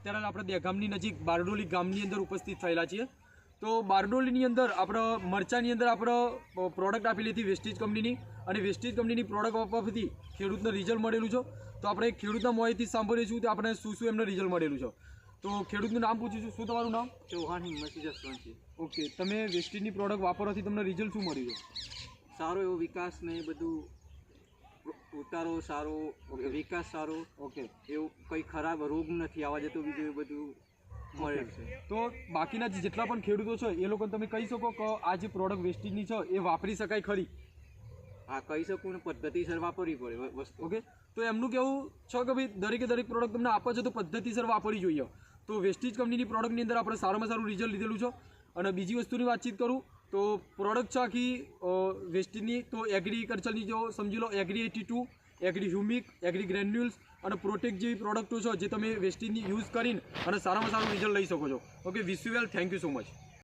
અત્યારે આપણે દહેગામની નજીક બારડોલી ગામની અંદર ઉપસ્થિત થયેલા છીએ। તો બારડોલીની અંદર આપણે મરચાની અંદર આપણે પ્રોડક્ટ આપેલી હતી વેસ્ટીજ કંપનીની, અને વેસ્ટીજ કંપનીની પ્રોડક્ટ આપવાથી ખેડૂતને રિઝલ્ટ મળેલું છે। તો આપણે ખેડૂતના મોંએથી સાંભળીશું કે આપણે શું એમને રિઝલ્ટ મળેલું છે। તો ખેડૂતનું નામ પૂછીશું, શું તમારું નામ? ચૌહાણ હિંમતસિંહ જસવંતસિંહ। ઓકે, તમે વેસ્ટીજની પ્રોડક્ટ વાપરવાથી તમને રિઝલ્ટ શું મળ્યું છે? સારો એવો વિકાસ ને એ બધું, ઉતારો સારો, વિકાસ સારો, ઓકે, એવું કંઈ ખરાબ રોગ નથી આવવા જતો, બીજું એ બધું મળેલ છે। તો બાકીના જેટલા પણ ખેડૂતો છે એ લોકોને તમે કહી શકો કે આ જે પ્રોડક્ટ વેસ્ટીજની છે એ વાપરી શકાય ખરી? હા, કહી શકું ને, પદ્ધતિસર વાપરવી પડે વસ્તુ। ઓકે, તો એમનું કેવું છે કે ભાઈ દરેક પ્રોડક્ટ તમને આપે છે તો પદ્ધતિસર વાપરવી જોઈએ। તો વેસ્ટીજ કંપનીની પ્રોડક્ટની અંદર આપણે સારામાં સારું રિઝલ્ટ લીધેલું છે। અને બીજી વસ્તુની વાતચીત કરું તો પ્રોડક્ટ છે આખી વેસ્ટીજની, તો એગ્રીકલ્ચરની જો સમજી લો, agri 82, agri humic, agri granules અને પ્રોટેક્ટ જેવી પ્રોડક્ટો છે જે તમે વેસ્ટીજની યુઝ કરીને અને સારામાં સારું રિઝલ્ટ લઈ શકો છો। Okay, wish you well, thank you so much.